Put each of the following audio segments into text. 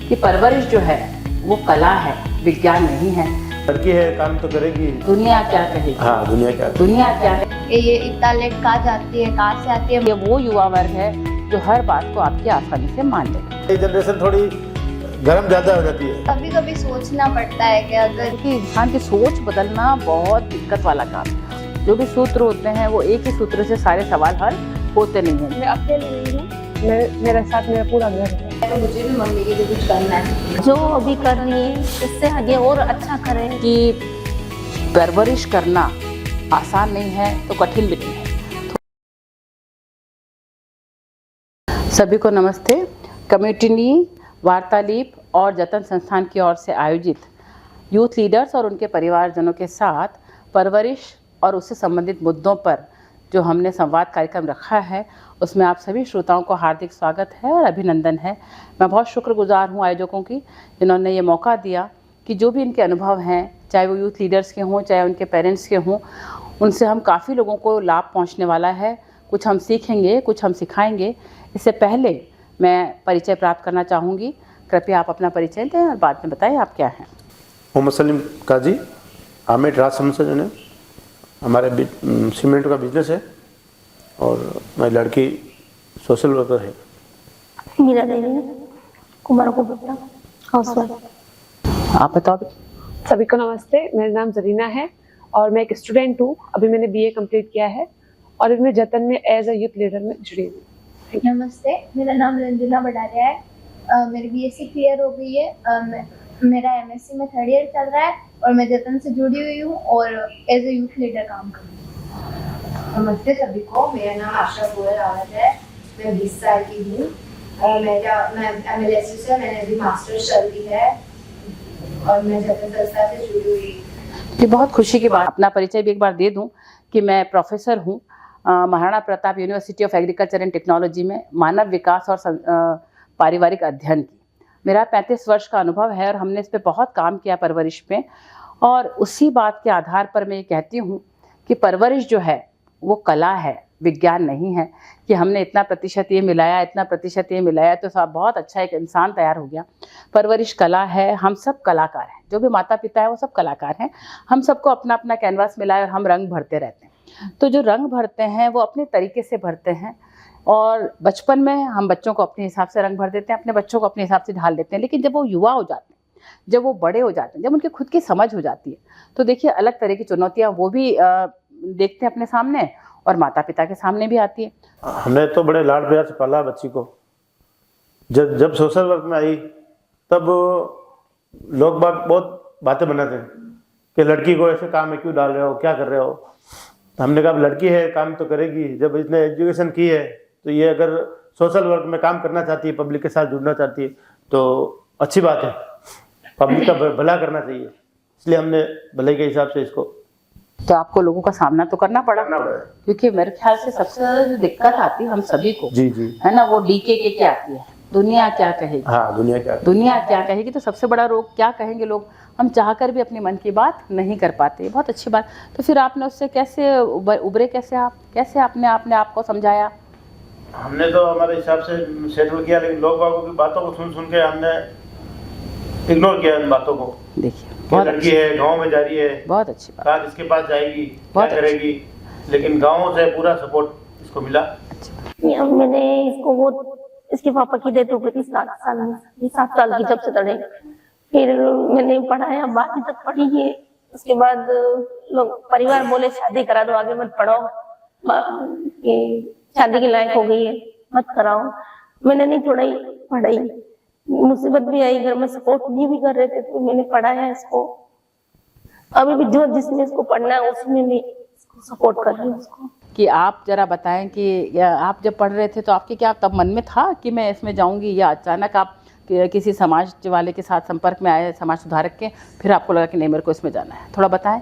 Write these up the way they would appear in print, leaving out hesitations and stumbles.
कि परवरिश जो है वो कला है, विज्ञान नहीं है। लड़की है, काम तो करेगी। दुनिया क्या कहेगी? हाँ, दुनिया क्या है? ये इतना लेट कहाँ जाती है, कहाँ से आती है। ये वो युवा वर्ग है जो हर बात को आपकी आसानी से मान लेगा। ये जनरेशन थोड़ी गर्म ज़्यादा हो जाती है। कभी कभी सोचना पड़ता है कि अगर कि इंसान की सोच बदलना बहुत दिक्कत वाला काम है। जो भी सूत्र होते हैं वो एक ही सूत्र से सारे सवाल हल होते नहीं हैं। मैं अकेले नहीं हूँ, मेरे साथ मेरा पूरा घर है। तो मुझे भी मम्मी के लिए कुछ करना है। जो अभी कर रही है इससे आगे और अच्छा करें। कि परवरिश करना आसान नहीं है तो कठिन भी नहीं है। सभी को नमस्ते। कम्युनिटी वार्तालाप और जतन संस्थान की ओर से आयोजित यूथ लीडर्स और उनके परिवारजनों के साथ परवरिश और उससे संबंधित मुद्दों पर जो हमने संवाद कार्यक्रम रखा है उसमें आप सभी श्रोताओं को हार्दिक स्वागत है और अभिनंदन है। मैं बहुत शुक्रगुजार हूँ आयोजकों की, जिन्होंने ये मौका दिया कि जो भी इनके अनुभव हैं, चाहे वो यूथ लीडर्स के हों चाहे उनके पेरेंट्स के हों, उनसे हम काफ़ी लोगों को लाभ पहुँचने वाला है। कुछ हम सीखेंगे, कुछ हम सिखाएंगे। इससे पहले मैं परिचय प्राप्त करना चाहूँगी। कृपया आप अपना परिचय दें और बाद में बताएं आप क्या हैं। मोहम्मद सलीम काजी, आमेट राज समसजन है। हमारे सीमेंट का बिजनेस है और मेरी लड़की सोशल वर्कर है। मीरा देवी, कुमार को गुप्ता, हाउसवाइफ। आप बताओ। सभी को नमस्ते, मेरा नाम जरीना है और मैं एक स्टूडेंट हूँ। अभी मैंने बीए कंप्लीट किया है और इसमें जतन में एज अ यूथ लीडर में जुड़ी हूँ। नमस्ते, मेरा नाम रंजना बडारिया है। मेरी बीएससी क्लियर हो गई है। मेरा एमएससी में 3rd ईयर चल रहा है और मैं जतन से जुड़ी हुई हूँ और एज अ यूथ लीडर काम कर रही हूँ। नमस्ते सभी को, मेरा नाम आशा गोयल रावत है। मैं 20 साल की हूँ। मैं MLS से मैंने अभी मास्टर्स कर ली है और मैं जतन संस्था से जुड़ी हुई। ये बहुत खुशी की बात। अपना परिचय भी एक बार दे दूं कि मैं प्रोफेसर हूँ Maharana Pratap university of agriculture and technology में मानव विकास और पारिवारिक अध्ययन की। मेरा 35 वर्ष का अनुभव है और हमने इस पे बहुत काम किया परवरिश पे। और उसी बात के आधार पर मैं ये कहती हूँ कि परवरिश जो है वो कला है, विज्ञान नहीं है। कि हमने इतना प्रतिशत ये मिलाया, इतना प्रतिशत ये मिलाया तो सब बहुत अच्छा एक इंसान तैयार हो गया। परवरिश कला है। हम सब कलाकार हैं, जो भी माता पिता है वो सब कलाकार हैं। हम सबको अपना अपना कैनवास मिला है और हम रंग भरते रहते हैं। तो जो रंग भरते हैं वो अपने तरीके से भरते हैं और बचपन में हम बच्चों को अपने हिसाब से रंग भर देते हैं, अपने बच्चों को अपने हिसाब से ढाल देते हैं। लेकिन जब वो युवा हो जाते हैं, जब वो बड़े हो जाते हैं, जब उनकी खुद की समझ हो जाती है, तो देखिए अलग तरह की चुनौतियाँ वो भी देखते हैं अपने सामने और माता पिता के सामने भी आती है। हमने तो बड़े लाड प्यार से पाला बच्ची को। जब सोशल वर्क में आई तब लोग बहुत बातें बनाते हैं कि लड़की को ऐसे काम में क्यों डाल रहे हो, क्या कर रहे हो। हमने कहा लड़की है, काम तो करेगी। जब इसने एजुकेशन की है तो ये अगर सोशल वर्क में काम करना चाहती है, पब्लिक के साथ जुड़ना चाहती है तो अच्छी बात है। पब्लिक का भला करना चाहिए, इसलिए हमने भले के हिसाब से इसको। तो आपको लोगों का सामना तो करना पड़ा, क्योंकि मेरे ख्याल से सबसे ज्यादा जो दिक्कत आती है हम सभी को, जी है ना, वो डीके के क्या आती है, दुनिया क्या कहेगी। हाँ, दुनिया क्या कहेगी। तो सबसे बड़ा रोग क्या कहेंगे लोग, हम चाहकर भी अपने मन की बात नहीं कर पाते। बहुत अच्छी बात। तो फिर आपने उससे कैसे उबरे, कैसे आपने आप को समझाया? हमने तो हमारे हिसाब से सेटल किया, लेकिन लोग बागों की बातों को सुन के हमने इग्नोर किया इन बातों को। देखिए बहुत लड़की है, गांव में जा रही है, बहुत अच्छी बात। कल इसके पास जाएगी, क्या करेगी, लेकिन गांव से पूरा सपोर्ट इसको मिला। मैंने इसको वो इसके पापा की डेथ हो गई थी 7 साल में, 7 साल की जब से तड़े। फिर मैंने पढ़ाया, 12वीं तक पढ़ी है। उसके बाद लोग परिवार बोले शादी करा दो, आगे मत पढ़ो, ये शादी के लायक हो गई है, मत कराओ। मैंने नहीं पढ़ाई। मुसीबत भी आई, घर में सपोर्ट नहीं भी कर रहे थे तो मैंने पढ़ाया इसको। अभी भी जो जिसमें इसको पढ़ना है उसमें भी सपोर्ट कर रही हूँ उसको। कि आप जरा बताएं कि आप जब पढ़ रहे थे तो आपके क्या तब मन में था कि मैं इसमें जाऊंगी, या अचानक आप किसी समाज वाले के साथ संपर्क में आए, समाज सुधारक के, फिर आपको लगा कि नहीं मेरे को इसमें जाना है? थोड़ा बताएं।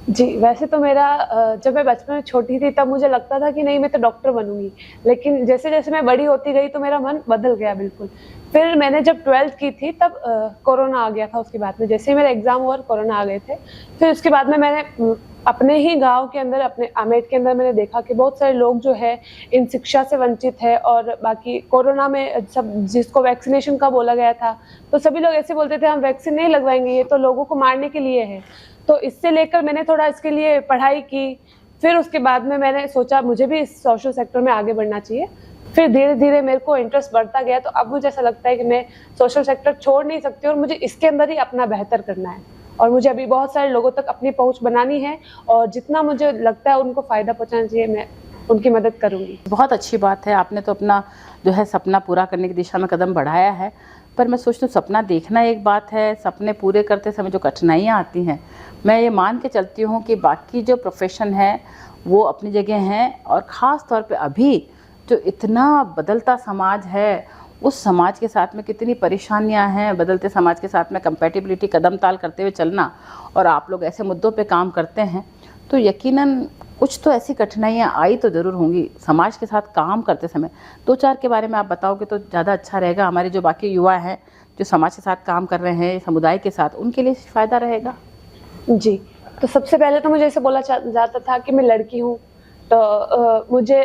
जी, वैसे तो मेरा जब मैं बचपन में छोटी थी तब मुझे लगता था कि नहीं मैं तो डॉक्टर बनूंगी। लेकिन जैसे जैसे मैं बड़ी होती गई तो मेरा मन बदल गया बिल्कुल। फिर मैंने जब 12th की थी तब कोरोना आ गया था। उसके बाद में जैसे ही मेरा एग्जाम हुआ कोरोना आ गए थे। फिर उसके बाद में मैंने अपने ही गांव के अंदर, अपने आमेर के अंदर मैंने देखा कि बहुत सारे लोग जो है इन शिक्षा से वंचित है। और बाकी कोरोना में सब जिसको वैक्सीनेशन का बोला गया था तो सभी लोग ऐसे बोलते थे हम वैक्सीन नहीं लगवाएंगे, ये तो लोगों को मारने के लिए है। तो इससे लेकर मैंने थोड़ा इसके लिए पढ़ाई की। फिर उसके बाद में मैंने सोचा मुझे भी इस सोशल सेक्टर में आगे बढ़ना चाहिए। फिर धीरे धीरे मेरे को इंटरेस्ट बढ़ता गया। तो अब मुझे ऐसा लगता है कि मैं सोशल सेक्टर छोड़ नहीं सकती और मुझे इसके अंदर ही अपना बेहतर करना है। और मुझे अभी बहुत सारे लोगों तक अपनी पहुंच बनानी है और जितना मुझे लगता है उनको फ़ायदा पहुंचाना चाहिए मैं उनकी मदद करूंगी। बहुत अच्छी बात है, आपने तो अपना जो है सपना पूरा करने की दिशा में कदम बढ़ाया है। पर मैं सोचती हूँ सपना देखना एक बात है, सपने पूरे करते समय जो कठिनाइयाँ आती हैं, मैं ये मान के चलती हूँ कि बाकी जो प्रोफेशन है वो अपनी जगह हैं। और ख़ास तौर पे अभी जो इतना बदलता समाज है, उस समाज के साथ में कितनी परेशानियां हैं, बदलते समाज के साथ में कंपैटिबिलिटी कदम ताल करते हुए चलना, और आप लोग ऐसे मुद्दों पे काम करते हैं तो यकीनन कुछ तो ऐसी कठिनाइयां आई तो ज़रूर होंगी समाज के साथ काम करते समय। 2-4 के बारे में आप बताओगे तो ज़्यादा अच्छा रहेगा। हमारे जो बाकी युवा हैं जो समाज के साथ काम कर रहे हैं, समुदाय के साथ, उनके लिए फ़ायदा रहेगा। जी, तो सबसे पहले तो मुझे ऐसे बोला जाता था कि मैं लड़की हूँ तो मुझे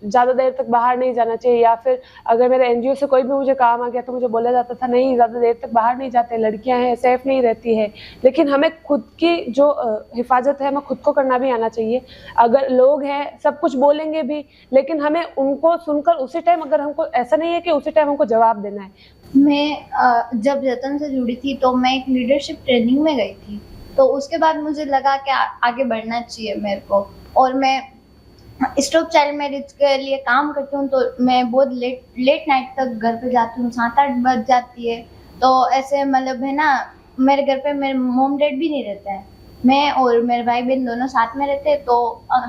ज़्यादा देर तक बाहर नहीं जाना चाहिए, या फिर अगर मेरे एनजीओ से कोई भी मुझे काम आ गया तो मुझे बोला जाता था नहीं ज़्यादा देर तक बाहर नहीं जाते, लड़कियां हैं, सेफ नहीं रहती है। लेकिन हमें खुद की जो हिफाजत है हमें खुद को करना भी आना चाहिए। अगर लोग हैं सब कुछ बोलेंगे भी, लेकिन हमें उनको सुनकर उसी टाइम, अगर हमको ऐसा नहीं है कि उसी टाइम हमको जवाब देना है। मैं जब जतन से जुड़ी थी तो मैं एक लीडरशिप ट्रेनिंग में गई थी। तो उसके बाद मुझे लगा कि आगे बढ़ना चाहिए मेरे को। और मैं स्टॉप चाइल्ड मैरिज के लिए काम करती हूँ तो मैं बहुत लेट नाइट तक घर पे जाती हूँ, 7-8 बज जाती है। तो ऐसे मतलब है ना, मेरे घर पे मेरे मॉम डैड भी नहीं रहते हैं, मैं और मेरे भाई बहन दोनों साथ में रहते हैं। तो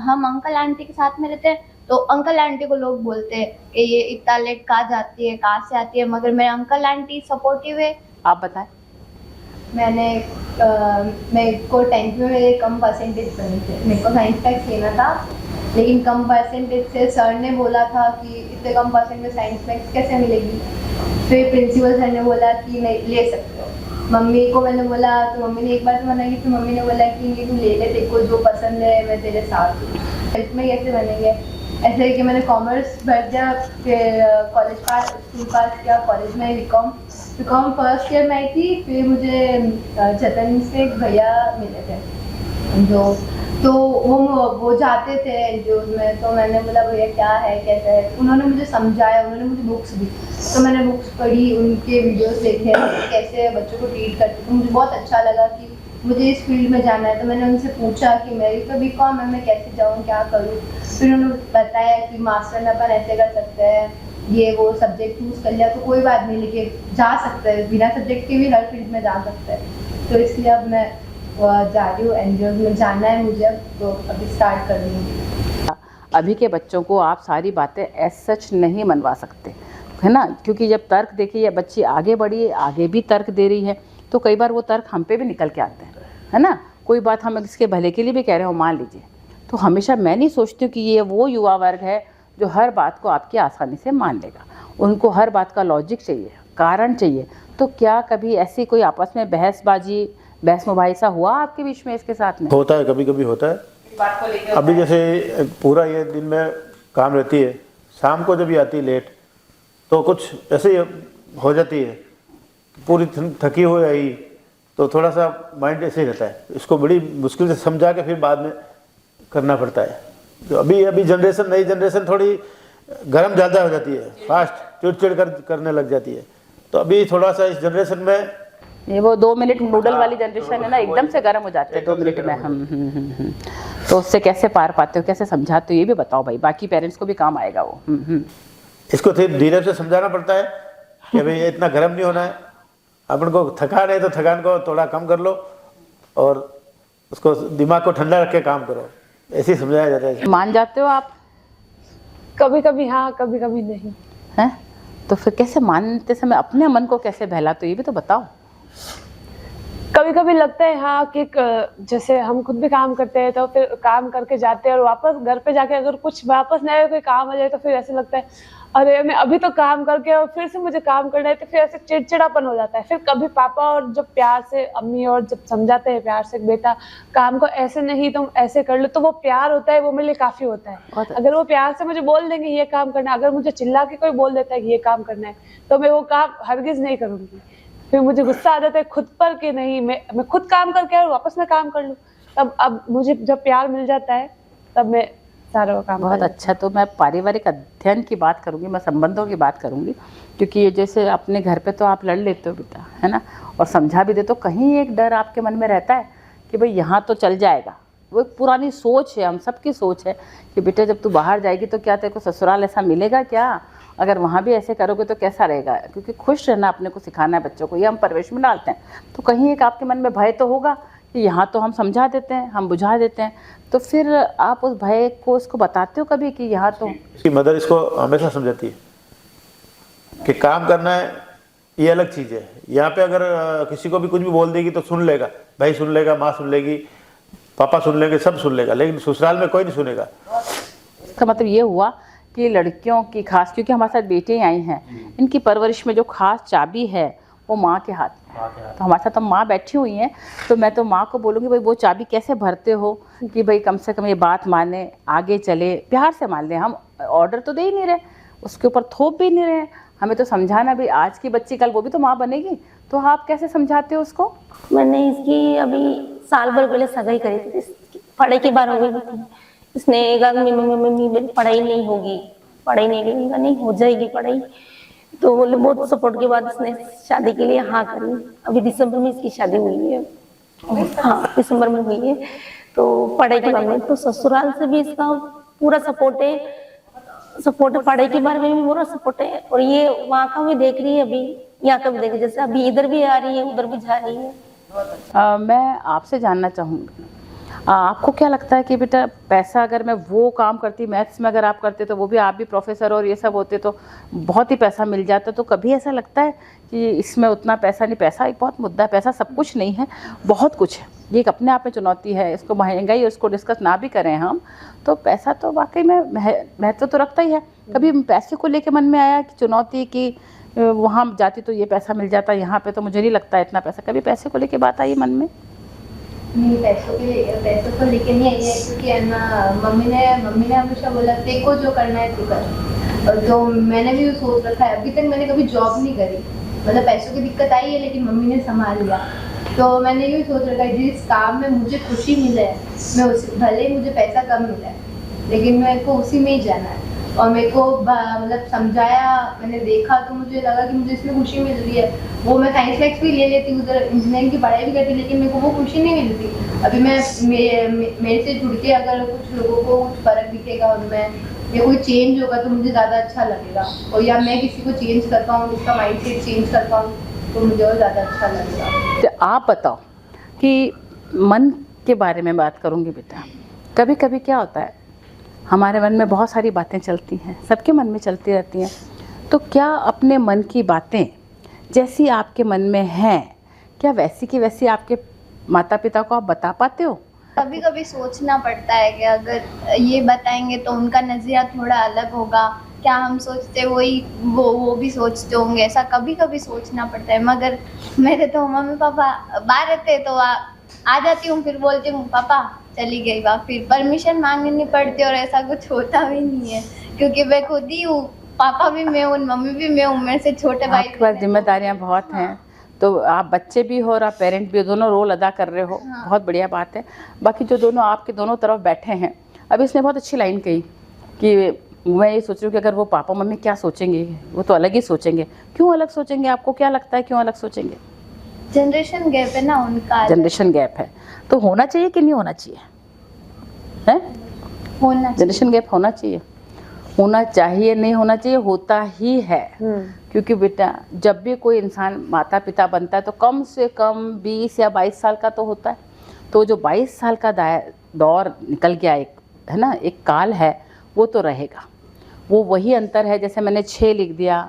हम अंकल आंटी के साथ में रहते हैं। तो अंकल आंटी को लोग बोलते हैं कि ये इतना लेट कहाँ जाती है, कहाँ से आती है, मगर मेरे अंकल आंटी सपोर्टिव है। आप बताएं। मेरे को 10th में मेरे कम परसेंटेज बने थे, मेरे को साइंस टैक्स लेना था लेकिन कम परसेंटेज से सर ने बोला था कि इतने कम परसेंट में साइंस मैथ्स कैसे मिलेगी। फिर प्रिंसिपल सर ने बोला कि नहीं ले सकते हो। मम्मी को मैंने बोला तो मम्मी ने एक बार तो मना की, फिर मम्मी ने बोला कि ये तू ले ले, तेरे को जो पसंद है मैं तेरे साथ हूँ। 12th में कैसे बनेंगे, ऐसे कि मैंने कॉमर्स भर दिया, फिर कॉलेज पास, स्कूल पास किया, कॉलेज में बीकॉम फर्स्ट ईयर में आई थी। फिर मुझे जतन से एक भैया मिले थे तो वो जाते थे एनजीओ में। तो मैंने बोला भैया क्या है कैसा है, उन्होंने मुझे समझाया, उन्होंने मुझे बुक्स दी। तो मैंने बुक्स पढ़ी, उनके वीडियोस देखे कैसे बच्चों को ट्रीट करते। तो मुझे बहुत अच्छा लगा कि मुझे इस फील्ड में जाना है। तो मैंने उनसे पूछा कि मेरी तो बीकॉम है, मैं कैसे जाऊँ, क्या करूँ। फिर उन्होंने बताया कि मास्टर में अपन ऐसे कर सकते हैं, ये वो सब्जेक्ट चूज़ कर लिया तो कोई बात नहीं, लेकिन जा सकते हैं, बिना सब्जेक्ट के भी हर फील्ड में जा सकते हैं। तो इसलिए अब मैं जा रही हूँ, एनजीओ में जाना है मुझे, तो अभी स्टार्ट कर रही हूँ। अभी के बच्चों को आप सारी बातें एज सच नहीं मनवा सकते, है ना, क्योंकि जब तर्क देखिए या बच्ची आगे बढ़ी, आगे भी तर्क दे रही है तो कई बार वो तर्क हम पे भी निकल के आते हैं, है ना। कोई बात हम इसके भले के लिए भी कह रहे हो, मान लीजिए। तो हमेशा मैं नहीं सोचती हूँ कि ये वो युवा वर्ग है जो हर बात को आपकी आसानी से मान लेगा। उनको हर बात का लॉजिक चाहिए, कारण चाहिए। तो क्या कभी ऐसी कोई आपस में बहस मुबाहिसा हुआ आपके बीच में इसके साथ में? होता है, कभी कभी होता है। अभी जैसे पूरा ये दिन में काम रहती है, शाम को जब ये आती है लेट तो कुछ ऐसे ही हो जाती है, पूरी थकी हुई आई तो थोड़ा सा माइंड ऐसे ही रहता है। इसको बड़ी मुश्किल से समझा के फिर बाद में करना पड़ता है। तो अभी नई जनरेशन थोड़ी गर्म ज़्यादा हो जाती है, फास्ट चिड़चिड़ करने लग जाती है। तो अभी थोड़ा सा इस जनरेशन में ये वो 2 मिनट नूडल वाली जनरेशन है ना, एकदम से गर्म हो जाते हैं 2 मिनट में। हम तो उससे कैसे पार पाते हो, कैसे समझाते हो, ये भी बताओ भाई, बाकी पेरेंट्स को भी काम आएगा वो। इसको धीरे से समझाना पड़ता है कि भाई इतना गर्म नहीं होना है, अपन को थकान है तो थकान को थोड़ा कम कर लो और उसको दिमाग को ठंडा रख के काम करो, ऐसे ही समझाया जाता है। मान जाते हो आप? कभी कभी हाँ, कभी कभी नहीं। हैं तो फिर कैसे मानते समय अपने मन को कैसे बहलाते हो, ये भी तो बताओ। कभी कभी कभी लगता है हाँ कि जैसे हम खुद भी काम करते हैं तो फिर काम करके जाते हैं और वापस घर पे जाके अगर कुछ वापस नया कोई काम आ जाए तो फिर ऐसे लगता है अरे मैं अभी तो काम करके और फिर से मुझे काम करना है, तो फिर ऐसे चिड़चिड़ापन हो जाता है। फिर कभी पापा और जब प्यार से अम्मी और जब समझाते हैं प्यार से बेटा काम को ऐसे नहीं तुम ऐसे कर लो, तो वो प्यार होता है, वो मेरे लिए काफी होता है। अगर वो प्यार से मुझे बोल देंगे ये काम करना है, अगर मुझे चिल्ला के कोई बोल देता है कि ये काम करना है तो मैं वो काम हरगिज नहीं करूंगी। फिर मुझे गुस्सा आ जाता है खुद पर कि नहीं मैं खुद काम करके और वापस मैं काम कर लूँ। तब अब मुझे जब प्यार मिल जाता है तब मैं सारा वो काम बहुत अच्छा। तो मैं पारिवारिक अध्ययन की बात करूंगी, मैं संबंधों की बात करूंगी, क्योंकि ये जैसे अपने घर पे तो आप लड़ लेते हो बेटा, है ना, और समझा भी देते हो, कहीं एक डर आपके मन में रहता है कि भाई यहाँ तो चल जाएगा। वो एक पुरानी सोच है, हम सबकी सोच है कि बेटा जब तू बाहर जाएगी तो क्या तेरे को ससुराल ऐसा मिलेगा क्या, अगर वहाँ भी ऐसे करोगे तो कैसा रहेगा, क्योंकि खुश रहना अपने को सिखाना है बच्चों को, ये हम परवरिश में डालते हैं। तो कहीं एक आपके मन में भय तो होगा कि यहाँ तो हम समझा देते हैं, हम बुझा देते हैं, तो फिर आप उस भय को उसको बताते हो कभी कि यहाँ तो। इसकी मदर इसको हमेशा समझाती है कि काम करना है ये अलग चीज़ है। यहाँ पे अगर किसी को भी कुछ भी बोल देगी तो सुन लेगा, भाई सुन लेगा, माँ सुन लेगी, पापा सुन लेंगे, सब सुन लेगा, लेकिन ससुराल में कोई नहीं सुनेगा। इसका मतलब ये हुआ कि लड़कियों की खास, क्योंकि हमारे साथ बेटियाँ आई हैं, इनकी परवरिश में जो खास चाबी है वो माँ के हाथ में है। तो हमारे साथ तो माँ बैठी हुई हैं, तो मैं तो माँ को बोलूँगी भाई वो चाबी कैसे भरते हो कि भाई कम से कम ये बात माने, आगे चले, प्यार से मान लें। हम ऑर्डर तो दे ही नहीं रहे, उसके ऊपर थोप भी नहीं रहे, हमें तो समझाना भी, आज की बच्ची कल वो भी तो माँ बनेगी, तो आप कैसे समझाते हो उसको? मैंने इसकी अभी साल भर पहले सगाई करी थी, पढ़ाई की बार हो गई थी। इसने कहा मम्मी मेरी पढ़ाई नहीं होगी, पढ़ाई नहीं हो जाएगी पढ़ाई, तो बोले बहुत सपोर्ट के बाद इसने शादी के लिए हाँ करी। अभी दिसंबर में इसकी शादी हुई है, हाँ दिसंबर में हुई है। तो पढ़ाई के बारे में तो ससुराल से भी इसका पूरा सपोर्ट है, पढ़ाई के बारे में भी पूरा सपोर्ट है। और ये वहाँ का भी देख रही है, अभी यहाँ का भी देख रही है, जैसे अभी इधर भी आ रही है उधर भी जा रही है। मैं आपसे जानना चाहूँगी, आपको क्या लगता है कि बेटा पैसा, अगर मैं वो काम करती, मैथ्स में अगर आप करते तो वो भी आप भी प्रोफेसर और ये सब होते तो बहुत ही पैसा मिल जाता, तो कभी ऐसा लगता है कि इसमें उतना पैसा नहीं? पैसा एक बहुत मुद्दा है, पैसा सब कुछ नहीं है, बहुत कुछ है, ये एक अपने आप में चुनौती है, इसको महंगाई उसको डिस्कस ना भी करें हम तो पैसा तो वाकई में महत्व तो रखता ही है। कभी पैसे को लेकर मन में आया कि चुनौती की वहाँ जाती तो ये पैसा मिल जाता, यहाँ पे तो मुझे नहीं लगता इतना पैसा, कभी पैसे को लेकर बात आई मन में? नहीं, पैसों को लेके नहीं आई है, क्योंकि है ना मम्मी ने हमेशा बोला तेरे को जो करना है तू कर, और तो मैंने भी सोच रखा है। अभी तक मैंने कभी जॉब नहीं करी, मतलब पैसों की दिक्कत आई है लेकिन मम्मी ने संभाल लिया। तो मैंने यूँ सोच रखा है जिस काम में मुझे खुशी मिले मैं उस, भले ही मुझे पैसा कम मिला है लेकिन मेरे को उसी में ही जाना है। और मेरे को मतलब समझाया, मैंने देखा तो मुझे लगा कि मुझे इसमें खुशी मिल रही है। वो मैं साइंस मैथ्स भी ले लेती, उधर इंजीनियरिंग की पढ़ाई भी करती, लेकिन मेरे को वो खुशी नहीं मिलती। अभी मेरे से जुड़ के अगर कुछ लोगों को कुछ फ़र्क दिखेगा उनमें या कोई चेंज होगा तो मुझे ज़्यादा अच्छा लगेगा, और या मैं किसी को चेंज कर पाऊँ, उसका माइंडसेट चेंज कर पाऊँ तो मुझे और ज़्यादा अच्छा लगेगा। तो आप बताओ कि मन के बारे में बात करूँगी बेटा, कभी कभी क्या होता है हमारे मन में बहुत सारी बातें चलती हैं, सबके मन में चलती रहती हैं, तो क्या अपने मन की बातें जैसी आपके मन में हैं क्या वैसी की वैसी आपके माता पिता को आप बता पाते हो? कभी कभी सोचना पड़ता है कि अगर ये बताएंगे तो उनका नज़रिया थोड़ा अलग होगा, क्या हम सोचते वही वो भी सोचते होंगे, ऐसा कभी कभी सोचना पड़ता है। मगर मेरे तो मम्मी पापा बाहर रहते तो आ जाती हूँ, फिर बोलती हूँ पापा चली गई बात, फिर परमिशन मांगनी नहीं पड़ती और ऐसा कुछ होता भी नहीं है, क्योंकि मैं खुद ही हूँ, पापा भी मैं हूँ, मम्मी भी मैं हूँ, मेरे से छोटे भाई। आपके पास जिम्मेदारियाँ बहुत हैं, तो आप बच्चे भी हो और आप पेरेंट भी, दोनों रोल अदा कर रहे हो, बहुत बढ़िया बात है। बाकी जो दोनों आपके दोनों तरफ बैठे हैं, अभी इसने बहुत अच्छी लाइन कही कि मैं ये सोच रही हूँ कि अगर वो पापा मम्मी क्या सोचेंगे, वो तो अलग ही सोचेंगे। क्यों अलग सोचेंगे? आपको क्या लगता है क्यों अलग सोचेंगे? जनरेशन गैप है ना उनका, जनरेशन गैप है, तो होना चाहिए कि नहीं होना चाहिए? है होना जनरेशन गैप होना चाहिए, होना चाहिए नहीं होना चाहिए, होता ही है। क्योंकि बेटा जब भी कोई इंसान माता पिता बनता है तो कम से कम 20 या 22 साल का तो होता है, तो जो 22 साल का दौर निकल गया, एक है ना, एक काल है, वो तो रहेगा। वो वही अंतर है, जैसे मैंने 6 लिख दिया,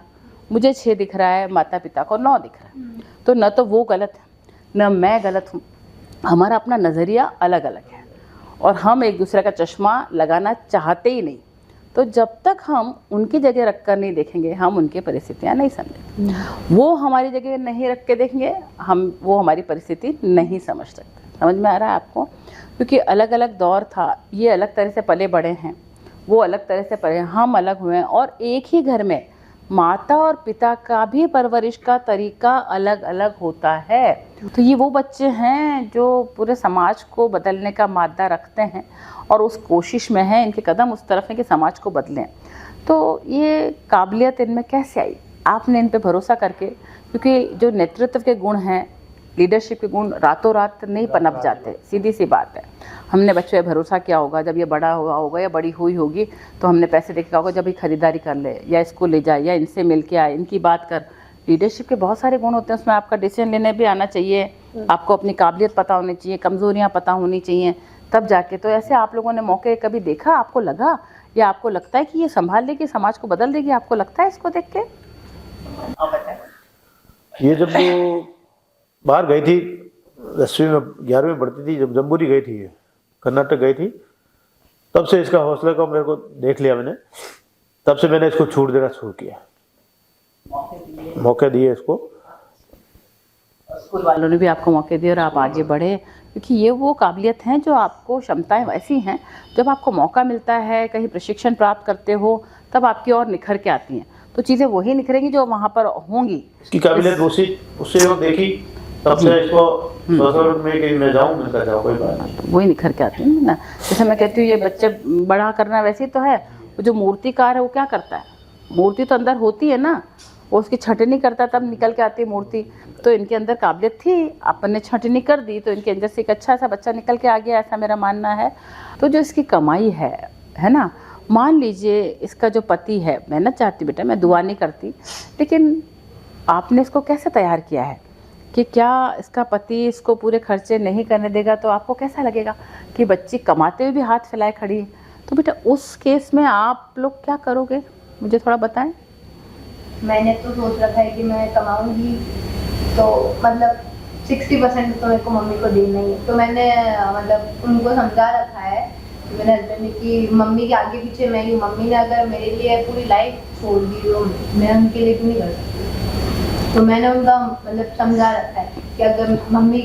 मुझे 6 दिख रहा है, माता पिता को 9 दिख रहा है, तो न तो वो गलत है न मैं गलत हूँ, हमारा अपना नज़रिया अलग अलग है और हम एक दूसरे का चश्मा लगाना चाहते ही नहीं। तो जब तक हम उनकी जगह रख कर नहीं देखेंगे, हम उनकी परिस्थितियाँ नहीं समझेंगे। वो हमारी जगह नहीं रख के देखेंगे, वो हमारी परिस्थिति नहीं समझ सकते। समझ में आ रहा है आपको? क्योंकि अलग अलग दौर था, ये अलग तरह से पले बड़े हैं, वो अलग तरह से पले, हम अलग हुए हैं और एक ही घर में माता और पिता का भी परवरिश का तरीका अलग अलग होता है। तो ये वो बच्चे हैं जो पूरे समाज को बदलने का मादा रखते हैं और उस कोशिश में हैं, इनके कदम उस तरफ हैं कि समाज को बदलें। तो ये काबिलियत इनमें कैसे आई? आपने इन पे भरोसा करके, क्योंकि जो नेतृत्व के गुण हैं, लीडरशिप के गुण रातों रात नहीं पनप जाते, सीधी सी बात है। हमने बच्चों पे भरोसा किया होगा, जब ये बड़ा हुआ होगा या बड़ी हुई होगी तो हमने पैसे देखा होगा, जब ये खरीदारी कर ले या इसको ले जाए या इनसे मिल के आए, इनकी बात कर। लीडरशिप के बहुत सारे गुण होते हैं, उसमें आपका डिसीजन लेने भी आना चाहिए, आपको अपनी काबिलियत पता होनी चाहिए, कमज़ोरियाँ पता होनी चाहिए, तब जाके। तो ऐसे आप लोगों ने मौके कभी देखा, आपको लगा या आपको लगता है कि ये संभाल लेगी, समाज को बदल देगी, आपको लगता है इसको देख के? ये जब वो बाहर गई थी, 10वीं में 11वीं में पढ़ती थी, जब जम्बूरी गई थी, कर्नाटक गई थी, तब से इसका हौसले को मेरे को देख लिया मैंने। तब से मैंने इसको छूट देना शुरू किया, मौके दिए इसको। स्कूल वालों ने भी आपको मौके दिए और आप आगे बढ़े, क्योंकि ये वो काबिलियत हैं जो आपको, क्षमताएं ऐसी हैं, जब आपको मौका मिलता है, कहीं प्रशिक्षण प्राप्त करते हो, तब आपकी और निखर के आती हैं। तो चीज़ें वही निखरेंगी जो वहाँ पर होंगी। इसकी काबिलियत उससे वो देखी, तब से इसको में कि मैं जाऊँ, मैं कर जाऊँ, कोई बात नहीं, वही निखर के आती है ना। जैसे मैं कहती हूँ ये बच्चे बड़ा करना वैसे ही तो है। वो जो मूर्तिकार है वो क्या करता है? मूर्ति तो अंदर होती है ना, वो उसकी छटनी करता है तब निकल के आती है मूर्ति। तो इनके अंदर काबिलियत थी, अपन ने छटनी कर दी तो इनके अंदर से एक अच्छा सा बच्चा निकल के आ गया, ऐसा मेरा मानना है। तो जो इसकी कमाई है ना, मान लीजिए इसका जो पति है, मेहनत चाहती बेटा, मैं दुआ नहीं करती, लेकिन आपने इसको कैसे तैयार किया है कि क्या इसका पति इसको पूरे खर्चे नहीं करने देगा? तो आपको कैसा लगेगा कि बच्ची कमाते हुए भी हाथ फैलाए खड़ी है? तो बेटा उस केस में आप लोग क्या करोगे, मुझे थोड़ा बताएं। मैंने तो सोच रखा है कि मैं कमाऊंगी तो मतलब 60% तो मेरे को मम्मी को देना ही है। तो मैंने मतलब उनको समझा रखा है कि मेरे हस्बैंड ने कि मम्मी के आगे पीछे मैं ही हूँ, मम्मी ने अगर मेरे लिए पूरी लाइफ छोड़ दी तो मैं उनके लिए क्यों नहीं कर सकती। तो मैंने उनका मतलब समझा रखा है कि अगर मम्मी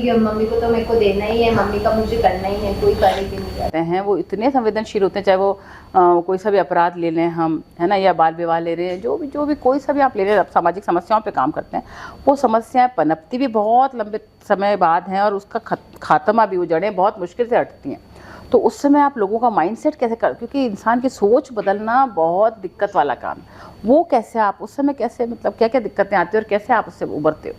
को तो मेरे को देना ही है, मम्मी का मुझे करना ही है, कोई करे कि नहीं करे। हैं वो इतने संवेदनशील होते हैं, चाहे वो कोई सा भी अपराध ले लें हम, है ना, या बाल विवाह ले रहे हैं, जो भी कोई सा भी आप ले रहे हैं, सामाजिक समस्याओं पे काम करते हैं। वो समस्याएं पनपती भी बहुत लंबे समय बाद हैं और उसका खात्मा भी, वो जड़ें बहुत मुश्किल से हटती हैं। तो उस समय आप लोगों का माइंडसेट कैसे कर, क्योंकि इंसान की सोच बदलना बहुत दिक्कत वाला काम है। वो कैसे आप उस समय कैसे, मतलब क्या क्या दिक्कतें आती हैं और कैसे आप उससे उभरते हो?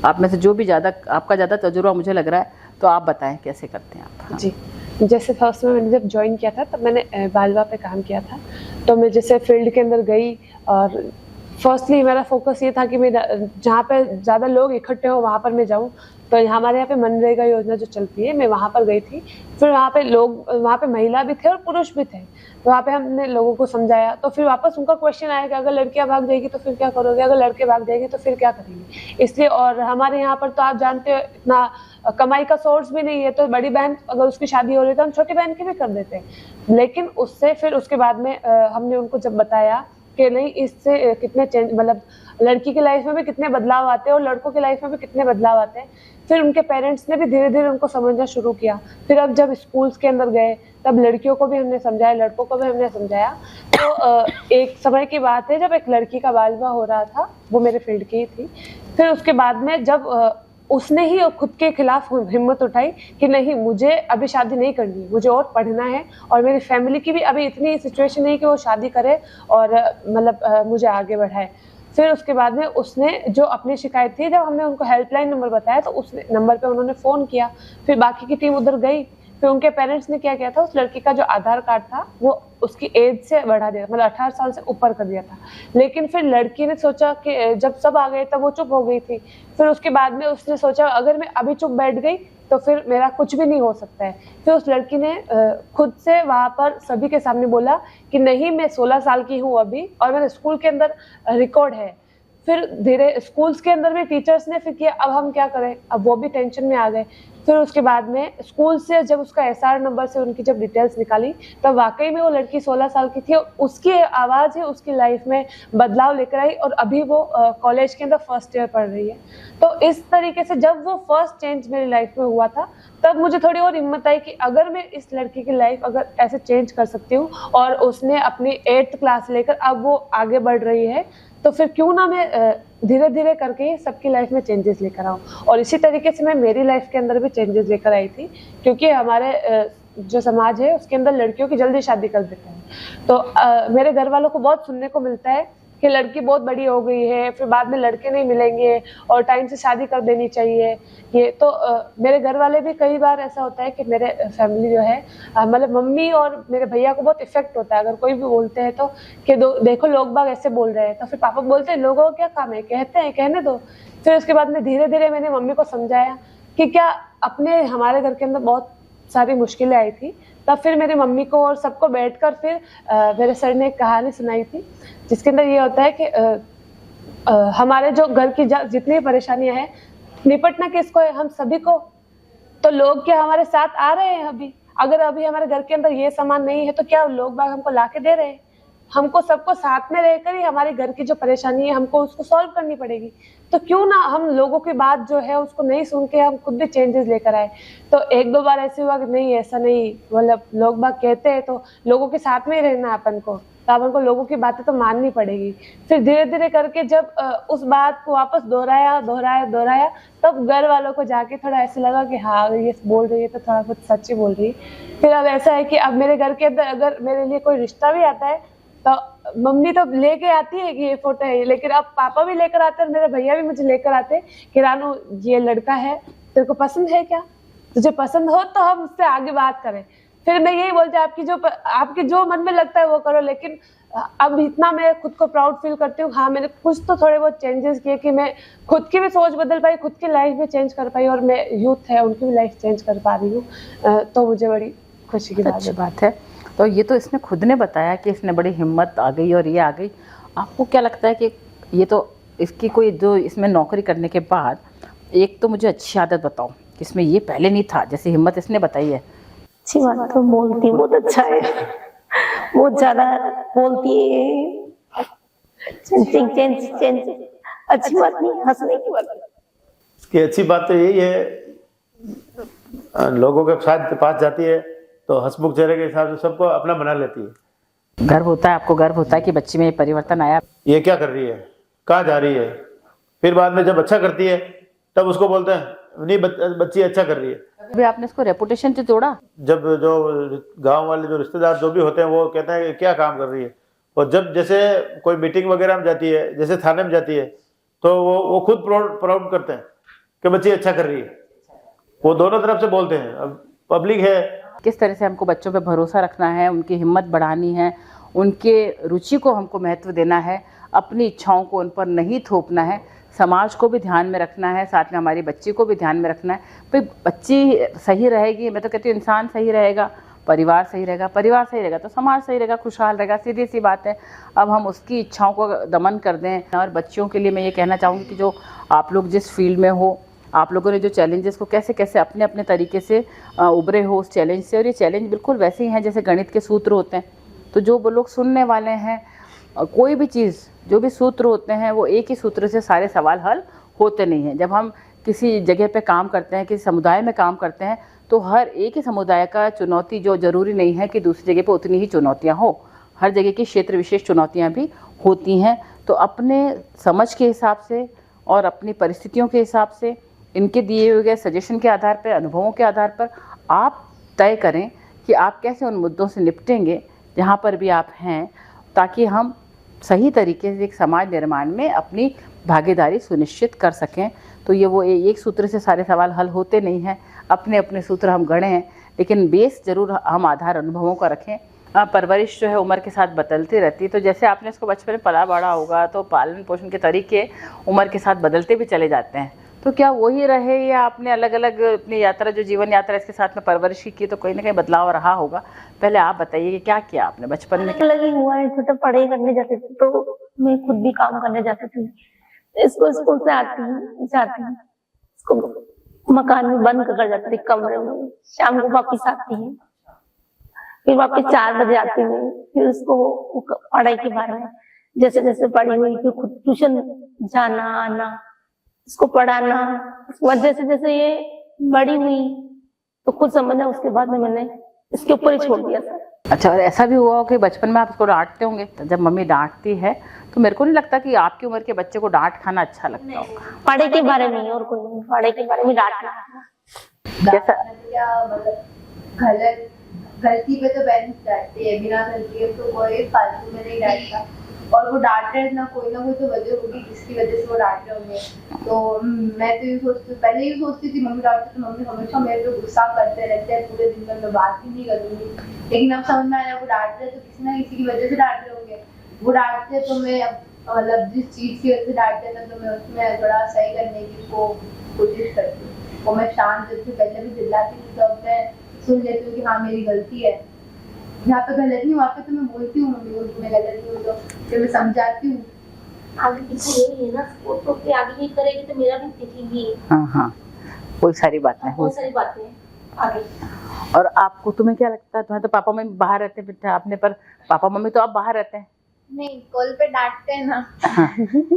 आप में से जो भी आपका ज़्यादा तजुर्बा मुझे लग रहा है, तो आप बताएं कैसे करते हैं आप। हाँ। जी, जैसे फर्स्ट में मैंने जब ज्वाइन किया था तब मैंने बालवा पे काम किया था। तो मैं जैसे फील्ड के अंदर गई और फर्स्टली मेरा फोकस ये था कि मैं जहाँ पे ज़्यादा लोग इकट्ठे हों वहाँ पर मैं जाऊँ। तो हमारे यहाँ पे मनरेगा योजना जो चलती है, मैं वहाँ पर गई थी। फिर वहाँ पे लोग, वहाँ पे महिला भी थे और पुरुष भी थे। वहाँ पे हमने लोगों को समझाया। तो फिर वापस उनका क्वेश्चन आया कि अगर लड़कियाँ भाग जाएगी तो फिर क्या करोगे, अगर लड़के भाग जाएंगे तो फिर क्या करेंगे। इसलिए, और हमारे यहाँ पर तो आप जानते हो इतना कमाई का सोर्स भी नहीं है। तो बड़ी बहन अगर उसकी शादी हो रही है तो हम छोटी बहन की भी कर देते हैं। लेकिन उससे फिर उसके बाद में हमने उनको जब बताया कि नहीं, इससे कितने चेंज, मतलब लड़की की लाइफ में भी कितने बदलाव आते हैं और लड़कों की लाइफ में भी कितने बदलाव आते हैं। फिर उनके पेरेंट्स ने भी धीरे धीरे उनको समझना शुरू किया। फिर अब जब स्कूल्स के अंदर गए तब लड़कियों को भी हमने समझाया, लड़कों को भी हमने समझाया। तो एक समय की बात है जब एक लड़की का बाल विवाह हो रहा था, वो मेरे फील्ड की ही थी। फिर उसके बाद में जब उसने ही खुद के खिलाफ हिम्मत उठाई कि नहीं, मुझे अभी शादी नहीं करनी, मुझे और पढ़ना है और मेरी फैमिली की भी अभी इतनी सिचुएशन नहीं कि वो शादी करे और मतलब मुझे आगे बढ़ाए। फिर उसके बाद में उसने जो अपनी शिकायत थी, जब हमने उनको हेल्पलाइन नंबर बताया तो उस नंबर पे उन्होंने फ़ोन किया। फिर बाकी की टीम उधर गई। फिर उनके पेरेंट्स ने क्या किया था, उस लड़की का जो आधार कार्ड था वो उसकी एज से बढ़ा दिया, मतलब 18 साल से ऊपर कर दिया था। लेकिन फिर लड़की ने सोचा कि जब सब आ गए तब वो चुप हो गई थी। फिर उसके बाद में उसने सोचा अगर मैं अभी चुप बैठ गई तो फिर मेरा कुछ भी नहीं हो सकता है। फिर उस लड़की ने खुद से वहाँ पर सभी के सामने बोला कि नहीं, मैं 16 साल की हूँ अभी और मेरे स्कूल के अंदर रिकॉर्ड है। फिर धीरे स्कूल्स के अंदर भी टीचर्स ने फिर किया, अब हम क्या करें, अब वो भी टेंशन में आ गए। फिर उसके बाद में स्कूल से जब उसका SR नंबर से उनकी जब डिटेल्स निकाली, तब वाकई में वो लड़की 16 साल की थी। उसकी आवाज़ ही उसकी लाइफ में बदलाव लेकर आई और अभी वो कॉलेज के अंदर फर्स्ट ईयर पढ़ रही है। तो इस तरीके से जब वो फर्स्ट चेंज मेरी लाइफ में हुआ था, तब मुझे थोड़ी और हिम्मत आई कि अगर मैं इस लड़की की लाइफ अगर ऐसे चेंज कर सकती हूँ और उसने अपनी 8th क्लास लेकर अब वो आगे बढ़ रही है, तो फिर क्यों ना मैं धीरे धीरे करके सबकी लाइफ में चेंजेस लेकर आऊँ। और इसी तरीके से मैं मेरी लाइफ के अंदर भी चेंजेस लेकर आई थी, क्योंकि हमारे जो समाज है उसके अंदर लड़कियों की जल्दी शादी कर देते हैं। तो मेरे घर वालों को बहुत सुनने को मिलता है कि लड़की बहुत बड़ी हो गई है, फिर बाद में लड़के नहीं मिलेंगे और टाइम से शादी कर देनी चाहिए। ये तो मेरे घर वाले भी कई बार ऐसा होता है कि मेरे फैमिली जो है मतलब मम्मी और मेरे भैया को बहुत इफेक्ट होता है अगर कोई भी बोलते हैं तो, कि देखो लोग बाग ऐसे बोल रहे हैं, तो फिर पापा बोलते हैं लोगों को क्या काम है, कहते हैं कहने दो। फिर उसके बाद में धीरे धीरे मैंने मम्मी को समझाया कि क्या अपने हमारे घर के अंदर बहुत सारी मुश्किलें आई थी। तब फिर मेरी मम्मी को और सबको बैठकर फिर मेरे सर ने एक कहानी सुनाई थी, जिसके अंदर ये होता है कि हमारे जो घर की जितनी परेशानियां हैं निपटना किसको है, हम सभी को। तो लोग क्या हमारे साथ आ रहे हैं अभी, अगर अभी हमारे घर के अंदर ये सामान नहीं है तो क्या लोग बाग हमको ला के दे रहे हैं। हमको सबको साथ में रहकर ही हमारे घर की जो परेशानी है हमको उसको सॉल्व करनी पड़ेगी। तो क्यों ना हम लोगों की बात जो है उसको नहीं सुन के हम खुद भी चेंजेस लेकर आए। तो एक दो बार ऐसे हुआ कि नहीं ऐसा नहीं, मतलब लोग बाग कहते हैं तो लोगों के साथ में ही रहना है अपन को, तो अपन को लोगों की बातें तो माननी पड़ेगी। फिर धीरे धीरे करके जब उस बात को वापस दोहराया तब घर वालों को जाके थोड़ा ऐसे लगा कि हाँ अगर ये बोल रही है तो थोड़ा बहुत सच ही बोल रही है। फिर अब ऐसा है कि अब मेरे घर के अंदर अगर मेरे लिए कोई रिश्ता भी आता है तो मम्मी तो लेके आती है कि ये फोटो है, लेकिन अब पापा भी लेकर आते हैं और मेरे भैया भी मुझे लेकर आते हैं कि रानू ये लड़का है, तेरे को पसंद है क्या, तुझे पसंद हो तो हम उससे आगे बात करें। फिर मैं यही बोलती हूँ आपके जो मन में लगता है वो करो। लेकिन अब इतना मैं खुद को प्राउड फील करती हूँ, हाँ मैंने कुछ तो थोड़े बहुत चेंजेस किए कि मैं खुद की भी सोच बदल पाई, खुद की लाइफ भी चेंज कर पाई और मैं यूथ है उनकी भी लाइफ चेंज कर पा रही हूँ। तो मुझे बड़ी खुशी की बात है। तो ये तो इसने खुद ने बताया कि इसने बड़ी हिम्मत आ गई और ये आ गई। आपको क्या लगता है कि ये तो इसकी कोई जो इसमें नौकरी करने के बाद, एक तो मुझे अच्छी आदत बताओ कि इसमें ये पहले नहीं था, जैसे हिम्मत इसने बताई है। अच्छी बात तो बोलती है, बहुत अच्छा है, बहुत ज्यादा बोलती है। चेंज अच्छी बात नहीं, हंसने की बात। इसकी अच्छी बात तो यही है, लोगों के साथ पास जाती है तो हंसमुख चेहरे के हिसाब से सबको अपना बना लेती है। गर्व होता है, आपको गर्व होता है कि बच्ची में ये परिवर्तन आया। ये क्या कर रही है, कहाँ जा रही है। फिर बाद में जब अच्छा करती है तब उसको बोलते हैं नहीं बच्ची अच्छा कर रही है। अभी आपने इसको रेपुटेशन से जोड़ा। जब जो गांव वाले जो रिश्तेदार जो भी होते हैं वो कहते हैं कि क्या काम कर रही है, और जब जैसे कोई मीटिंग वगैरह में जाती है, जैसे थाने में जाती है, तो वो खुद प्राउड करते हैं कि बच्ची अच्छा कर रही है। वो दोनों तरफ से बोलते हैं। अब पब्लिक है, किस तरह से हमको बच्चों पे भरोसा रखना है, उनकी हिम्मत बढ़ानी है, उनके रुचि को हमको महत्व देना है, अपनी इच्छाओं को उन पर नहीं थोपना है, समाज को भी ध्यान में रखना है, साथ में हमारी बच्ची को भी ध्यान में रखना है। भाई बच्ची सही रहेगी, मैं तो कहती हूँ इंसान सही रहेगा, परिवार सही रहेगा तो समाज सही रहेगा, खुशहाल रहेगा, सीधी सी बात है। अब हम उसकी इच्छाओं को दमन कर दें। और बच्चियों के लिए मैं ये कहना चाहूँगी कि जो आप लोग जिस फील्ड में हो, आप लोगों ने जो चैलेंजेस को कैसे कैसे अपने अपने तरीके से उभरे हो उस चैलेंज से, और ये चैलेंज बिल्कुल वैसे ही हैं जैसे गणित के सूत्र होते हैं। तो जो वो लोग सुनने वाले हैं, कोई भी चीज़ जो भी सूत्र होते हैं वो एक ही सूत्र से सारे सवाल हल होते नहीं हैं। जब हम किसी जगह पे काम करते हैं, किसी समुदाय में काम करते हैं, तो हर एक ही समुदाय का चुनौती जो ज़रूरी नहीं है कि दूसरी जगह पे उतनी ही चुनौतियाँ हो, हर जगह की क्षेत्र विशेष चुनौतियाँ भी होती हैं। तो अपने समझ के हिसाब से और अपनी परिस्थितियों के हिसाब से, इनके दिए हुए सजेशन के आधार पर, अनुभवों के आधार पर आप तय करें कि आप कैसे उन मुद्दों से निपटेंगे जहाँ पर भी आप हैं, ताकि हम सही तरीके से एक समाज निर्माण में अपनी भागीदारी सुनिश्चित कर सकें। तो ये वो एक सूत्र से सारे सवाल हल होते नहीं हैं, अपने अपने सूत्र हम गढ़े हैं, लेकिन बेस ज़रूर हम आधार अनुभवों का रखें। परवरिश जो है उम्र के साथ बदलती रहती है। तो जैसे आपने इसको बचपन में पला बड़ा होगा तो पालन पोषण के तरीके उम्र के साथ बदलते भी चले जाते हैं। तो क्या वही रहे या आपने अलग अलग अपनी यात्रा, जो जीवन यात्रा इसके साथ में परवरिश की तो कहीं ना कहीं बदलाव रहा होगा। पहले आप बताइए कि क्या किया आपने बचपन में। लगी हुआ है, छोटे पढ़ाई करने जाते थे तो मैं खुद भी काम करने जाती थी, इसको स्कूल से आती हूँ, जाती हूँ, इसको मकान में बंद कर जाती थी कमरे में, शाम को वापिस आती है, फिर वापस 4 बजे आती हूँ, फिर उसको पढ़ाई के बारे में जैसे जैसे पढ़ी हुई, फिर खुद ट्यूशन जाना आना, उसको पढ़ाना, उसके बाद जैसे जैसे ये बड़ी हुई तो खुद समझना, उसके बाद में मैंने इसके ऊपर ही छोड़ दिया था। अच्छा, और ऐसा भी हुआ हो कि बचपन में आप उसको डांटते होंगे, तो जब मम्मी डांटती है तो मेरे को नहीं लगता कि आपकी उम्र के बच्चे को डांट खाना अच्छा लगता होगा। पढ़ाई के बारे में और कोई नहीं, पढ़ाई के बारे में डांटना। कैसा? क्या मतलब गलती पे तो पेरेंट्स डांटते हैं, बिना गलती के तो कोई फालतू में नहीं डांटता, और वो डांट रहे ना कोई तो वजह होगी जिसकी वजह से वो डांट रहे होंगे। तो मैं तो ये सोचती, पहले ये सोचती थी मम्मी डांटती तो मम्मी हमेशा मेरे पे गुस्सा करते रहते हैं, पूरे दिन में मैं बात ही नहीं करूंगी, लेकिन अब समझ में आया वो डांट रहे तो किसी ना किसी की वजह से डांट रहे होंगे। वो डांटते तो मैं मतलब जिस चीज की वजह से डांटते थे तो मैं उसमें थोड़ा सही करने की कोशिश करती हूँ, और मैं शांत से पहले भी चिल्लाती थी, तो अब मैं सुन लेती हूँ कि हाँ मेरी गलती है, जहाँ पे गलत नहीं वहाँ पे तो मैं बोलती हूँ मम्मी को कि मैं गलत हूँ, तो फिर मैं समझाती हूँ। आगे पीछे यही है ना, वो तो कि आगे ये करेगी तो मेरा भी सीखेगी। हाँ, कोई सारी बातें, बहुत सारी बातें आगे। और आपको, तुम्हें क्या लगता है, तुम्हें तो पापा मम्मी बाहर रहते हैं बेटा आपने, पर पापा मम्मी तो आप बाहर रहते हैं। नहीं, कॉल पे डांटते हैं ना।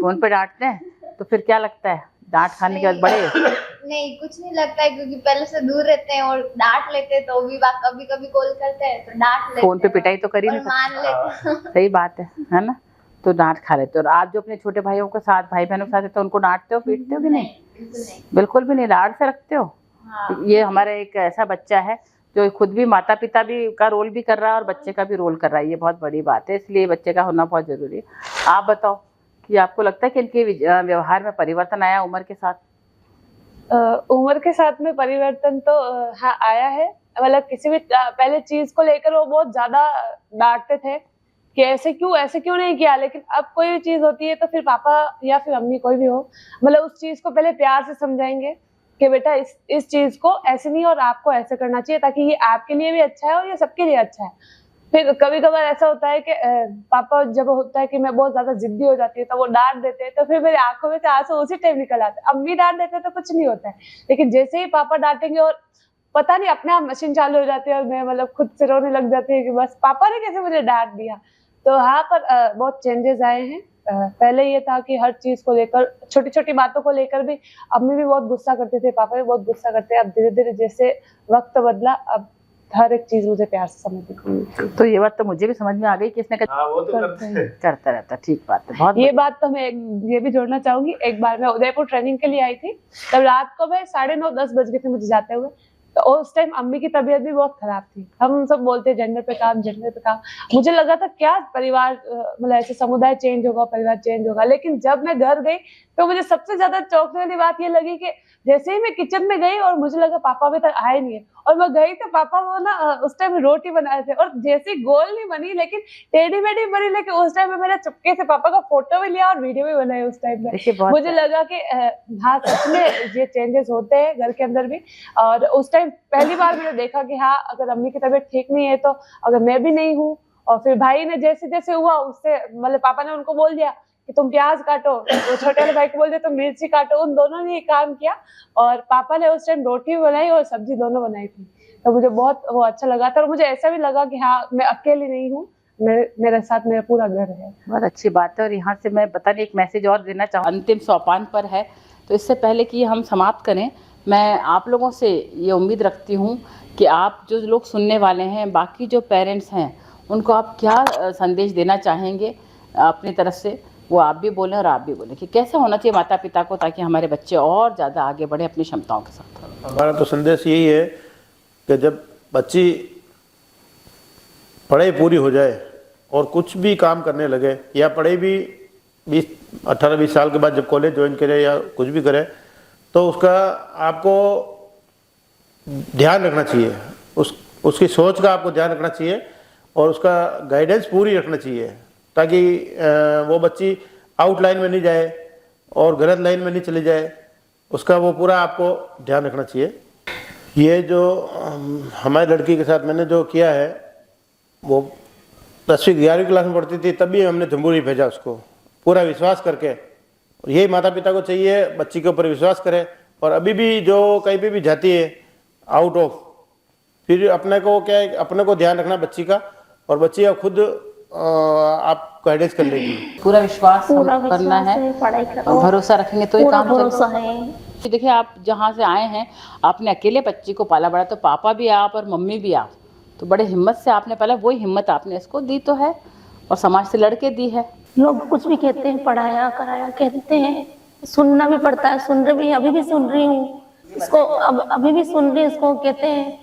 फोन पे डांटते हैं, तो फिर क्या लगता है डांट खाने के बाद बड़े? नहीं, कुछ नहीं लगता है, क्योंकि पहले से दूर रहते हैं और डांट लेते हैं, तो भी बात कभी कभी कॉल करते हैं तो डांट लेते हैं, फोन पे पिटाई तो कर ही नहीं और मान लेते हैं। सही बात है ना, तो डांट खा लेते हो। और आप जो अपने छोटे भाइयों के साथ, भाई बहनों के साथ रहते हो, उनको डांटते हो पीटते हो कि नहीं? बिल्कुल नहीं। बिल्कुल भी नहीं, लाड से रखते हो। हाँ। ये हमारा एक ऐसा बच्चा है जो खुद भी माता पिता भी का रोल भी कर रहा है और बच्चे का भी रोल कर रहा है, ये बहुत बड़ी बात है, इसलिए बच्चे का होना बहुत जरूरी है। आप बताओ कि आपको लगता है कि इनके व्यवहार में परिवर्तन आया उम्र के साथ? उम्र के साथ में परिवर्तन तो हाँ आया है, मतलब किसी भी पहले चीज को लेकर वो बहुत ज्यादा डांटते थे कि ऐसे क्यों नहीं किया, लेकिन अब कोई भी चीज होती है तो फिर पापा या फिर अम्मी कोई भी हो, मतलब उस चीज को पहले प्यार से समझाएंगे कि बेटा इस चीज को ऐसे नहीं और आपको ऐसे करना चाहिए, ताकि ये आपके लिए भी अच्छा है और ये सबके लिए अच्छा है। फिर कभी कभार ऐसा होता है कि पापा जब होता है कि मैं बहुत ज्यादा जिद्दी हो जाती है तो वो डांट देते हैं, तो फिर मेरी आंखों में से आंसू उसी टाइम निकल आते हैं। अम्मी डांट देते हैं तो कुछ नहीं होता है, लेकिन जैसे ही पापा डांटेंगे और पता नहीं अपने आप मशीन चालू हो जाती है और मैं मतलब खुद से रोने लग जाती है कि बस पापा ने कैसे मुझे डांट दिया। तो हाँ, पर बहुत चेंजेस आए हैं। पहले ये था कि हर चीज को लेकर, छोटी छोटी बातों को लेकर भी अम्मी भी बहुत गुस्सा करते थे, पापा भी बहुत गुस्सा करते हैं। अब धीरे धीरे जैसे वक्त बदला, अब हर एक चीज मुझे प्यार से समझने को मिलती। तो ये बात तो मुझे भी समझ में आ गई कि इसने वो तो करता रहता, ठीक बात है, बहुत ये बात तो मैं ये भी जोड़ना चाहूंगी। एक बार मैं उदयपुर ट्रेनिंग के लिए आई थी, तब रात को मैं 9:30-10 बज गए थे मुझे जाते हुए, तो उस टाइम अम्मी की तबीयत भी बहुत खराब थी। हम सब बोलते जेंडर पे काम। मुझे लगा था क्या परिवार मतलब ऐसे समुदाय चेंज होगा, परिवार चेंज होगा, लेकिन जब मैं घर गई तो मुझे सबसे ज्यादा चौंकने वाली बात ये लगी कि जैसे ही मैं किचन में गई और मुझे लगा पापा अभी तक आए नहीं है, और मैं गई तो पापा वो ना उस टाइम रोटी बनाए थे, और जैसी गोल नहीं बनी लेकिन टेढ़ी मेढ़ी बनी, लेकिन उस टाइम में मैंने चुपके से पापा का फोटो भी लिया और वीडियो भी बनाई उस टाइम में। मुझे लगा कि हाँ सच में ये चेंजेस होते हैं घर के अंदर भी। और उस टाइम पहली बार मैंने देखा कि हाँ, अगर अम्मी की तबीयत ठीक नहीं है तो अगर मैं भी नहीं हूँ, और फिर भाई ने जैसे जैसे हुआ उससे मतलब पापा ने उनको बोल दिया कि तुम प्याज काटो, तो छोटे वाले भाई को बोल दिया तुम मिर्ची काटो। उन दोनों ने ये काम किया और पापा ने उस टाइम रोटी बनाई और सब्जी दोनों बनाई थी, तो मुझे बहुत वो अच्छा लगा था। और मुझे ऐसा भी लगा कि हाँ, मैं अकेली नहीं हूँ, मेरे साथ मेरा पूरा घर है। बहुत अच्छी बात है। और यहाँ से मैं पता नहीं एक मैसेज और देना चाहूँ, अंतिम सोपान पर है, तो इससे पहले कि हम समाप्त करें, मैं आप लोगों से ये उम्मीद रखती हूँ कि आप जो लोग सुनने वाले हैं, बाकी जो पेरेंट्स हैं, उनको आप क्या संदेश देना चाहेंगे अपनी तरफ से, वो आप भी बोलें और आप भी बोलें कि कैसे होना चाहिए माता पिता को, ताकि हमारे बच्चे और ज़्यादा आगे बढ़े अपनी क्षमताओं के साथ। हमारा तो संदेश यही है कि जब बच्ची पढ़ाई पूरी हो जाए और कुछ भी काम करने लगे, या पढ़ाई भी 18-20 साल के बाद जब कॉलेज ज्वाइन करे या कुछ भी करे, तो उसका आपको ध्यान रखना चाहिए, उसकी सोच का आपको ध्यान रखना चाहिए और उसका गाइडेंस पूरी रखना चाहिए, ताकि वो बच्ची आउट लाइन में नहीं जाए और गलत लाइन में नहीं चली जाए, उसका वो पूरा आपको ध्यान रखना चाहिए। ये जो हमारी लड़की के साथ मैंने जो किया है, वो 10वीं 11वीं क्लास में पढ़ती थी, तभी हमने जम्बूरी भेजा उसको, पूरा विश्वास करके और यही माता पिता को चाहिए, बच्ची के ऊपर विश्वास करें। और अभी भी जो कहीं पे भी जाती है आउट ऑफ, फिर अपने को क्या है, अपने को ध्यान रखना बच्ची का, और बच्ची अब खुद आप गाइडेंस कर लेगी। पूरा विश्वास पूरा करना विश्वास है, पढ़ाई करो, और भरोसा रखेंगे तो ये पूरा काम चलेगा। भरोसा है। देखिए, आप जहाँ से आए हैं, आपने अकेले बच्ची को पाला बड़ा, तो पापा भी आप और मम्मी भी आप, तो बड़े हिम्मत से आपने पाला। वही हिम्मत आपने इसको दी तो है, और समाज से लड़के दी है। लोग कुछ भी कहते हैं, पढ़ाया कराया कहते हैं, सुनना भी पड़ता है। सुन रही भी, अभी भी सुन रही हूँ इसको, अभी भी सुन रही हूँ इसको। कहते हैं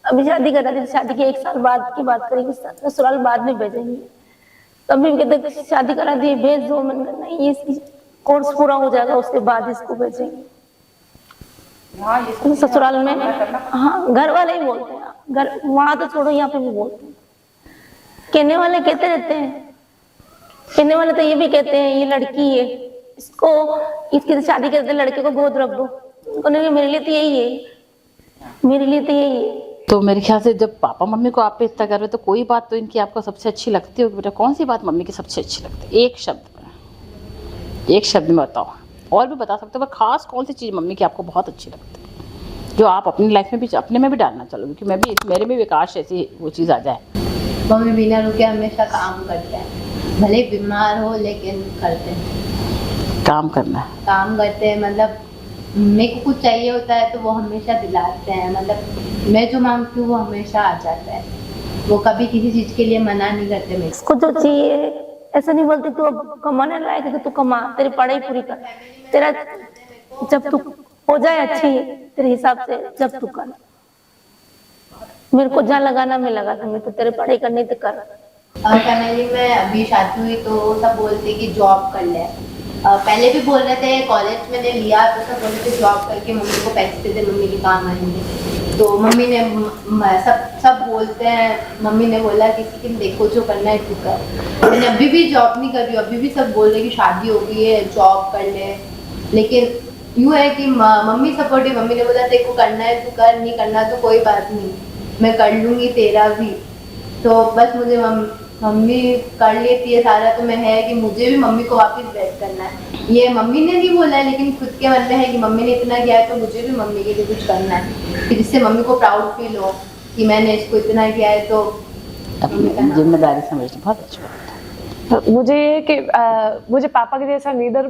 अभी शादी करा दी, शादी के 1 साल बाद की बात करेंगे, ससुराल बाद में भेजेंगे। तभी भी कहते शादी करा दी, भेज दो। मैंने कहा नहीं, ये कोर्स पूरा हो जाएगा उसके बाद इसको भेजेंगे ससुराल में। हाँ, घर वाले ही बोलते हैं, घर वहां तो छोड़ो, यहाँ पे भी बोलते हैं। कहने वाले कहते रहते हैं, कहने वाले तो ये भी कहते हैं ये लड़की है, इसको इसकी शादी करते लड़के को गोद रख दो। मेरे लिए तो यही है, मेरे लिए तो यही है। तो मेरे ख्याल से जब पापा मम्मी को आप पे इतना कर रहे हो, तो कोई बात तो इनकी आपको सबसे अच्छी लगती होगी। बेटा, कौन सी बात मम्मी की सबसे अच्छी लगती है? एक शब्द में बताओ। और भी बता सकते हो, पर खास कौन सी चीज़ मम्मी की आपको बहुत अच्छी लगती है, जो आप अपनी लाइफ में भी, अपने में भी डालना चाहोगे कि मैं भी, मेरे में विकास ऐसी वो चीज़ आ जाए? मम्मी बिना रुके हमेशा काम करते हैं, भले बीमार हो लेकिन करते हैं। काम करना है, काम करते हैं, मतलब मेरे को कुछ चाहिए होता है तो वो हमेशा दिलाते हैं। मतलब मैं जो मांगती हूँ वो हमेशा आ जाता है। वो कभी किसी चीज़ के लिए मना नहीं करते मेरे को। इसको जो चाहिए, ऐसा नहीं बोलती तू अब कमाने लायक है तो तू कमा, तेरी पढ़ाई पूरी कर, तेरा जब तू हो जाए अच्छी तेरे हिसाब से, जब तू कर। मेरे को जहाँ लगाना मैं लगा दूंगी, तो तेरे पढ़ाई करनी तो कर। फैमिली में अभी शादी हुई तो सब बोलते कि जॉब कर ले। पहले भी बोल रहे थे, कॉलेज मैंने लिया तो सब बोल रहे थे जॉब करके मम्मी को पैसे दे दे, मम्मी के काम आएंगे। तो मम्मी ने सब बोलते हैं, मम्मी ने बोला कि देखो जो करना है तू कर। मैंने अभी भी जॉब नहीं कर रही हूँ, अभी भी सब बोल रहे कि शादी हो गई है जॉब कर ले। लेकिन यूँ है कि मम्मी सपोर्टिव, मम्मी ने बोला तेरे को करना है तू कर, नहीं करना तो कोई बात नहीं, मैं कर लूँगी तेरा भी। तो बस मुझे मम्मी कर लेती है सारा, तो मैं है कि मुझे भी मम्मी को वापस बैक करना है। ये मम्मी ने नहीं बोला है, लेकिन खुद के मन में है कि मम्मी ने इतना किया है तो मुझे भी मम्मी के लिए कुछ करना है, कि जिससे मम्मी को प्राउड फील हो कि मैंने इसको इतना किया है। तो अपनी जिम्मेदारी समझना बहुत अच्छी बात है। मुझे ये कि मुझे पापा के जैसा लीडर,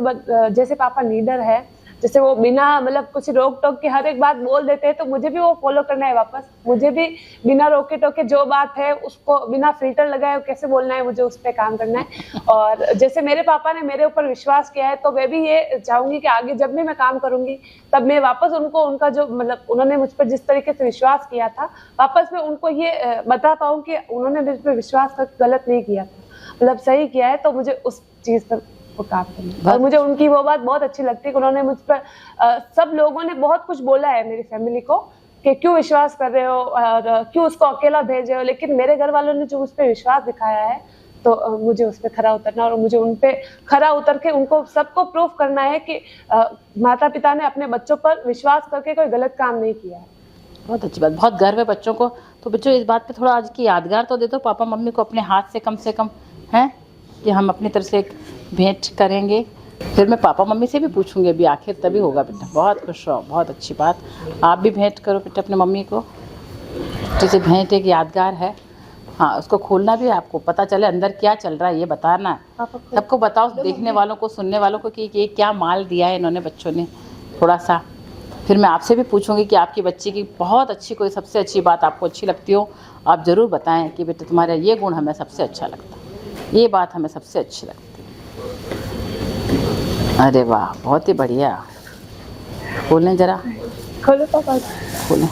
जैसे पापा लीडर है, जैसे वो बिना मतलब कुछ रोक टोक के हर एक बात बोल देते हैं, तो मुझे भी वो फॉलो करना है वापस। मुझे भी बिना रोके टोके जो बात है उसको बिना फिल्टर लगाए कैसे बोलना है, मुझे उस पर काम करना है। और जैसे मेरे पापा ने मेरे ऊपर विश्वास किया है, तो मैं भी ये चाहूंगी कि आगे जब भी मैं काम करूंगी तब मैं वापस उनको, उनका जो मतलब उन्होंने मुझ पर जिस तरीके से विश्वास किया था, वापस मैं उनको ये बता पाऊँ कि उन्होंने मुझ पर विश्वास गलत नहीं किया था, मतलब सही किया है। तो मुझे उस चीज़ पर काम करना, और मुझे उनकी वो बात बहुत अच्छी लगती है कि उन्होंने मुझ पर, सब लोगों ने बहुत कुछ बोला है मेरी फैमिली को कि क्यों विश्वास कर रहे हो और क्यों उसको अकेला भेज रहे हो, लेकिन मेरे घर वालों ने जो उस पर विश्वास दिखाया है, तो मुझे उस पर खरा उतरना, और मुझे उन पे खरा उतर के उनको सबको प्रूफ करना है कि माता पिता ने अपने बच्चों पर विश्वास करके कोई गलत काम नहीं किया है। बहुत अच्छी बात, बहुत गर्व है बच्चों को। तो बच्चों, इस बात पे थोड़ा आज की यादगार तो दे दो पापा मम्मी को अपने हाथ से कम है कि हम अपनी तरफ से एक भेंट करेंगे। फिर मैं पापा मम्मी से भी पूछूंगी अभी, आखिर तभी होगा बेटा। बहुत खुश रहो, बहुत अच्छी बात। आप भी भेंट करो बेटा अपने मम्मी को, जैसे भेंट एक यादगार है। हाँ, उसको खोलना भी है, आपको पता चले अंदर क्या चल रहा है, ये बताना है सबको। बताओ देखने वालों को, सुनने वालों को कि ये क्या माल दिया है इन्होंने बच्चों ने, थोड़ा सा। फिर मैं आपसे भी पूछूंगी कि आपकी बच्ची की बहुत अच्छी कोई सबसे अच्छी बात आपको अच्छी लगती हो, आप ज़रूर बताएं कि बेटा तुम्हारा ये गुण हमें सबसे अच्छा लगता है, ये बात हमें सबसे अच्छी लगती है। अरे वाह, बहुत ही बढ़िया। खोलें जरा, खोलो पापा, खोलें।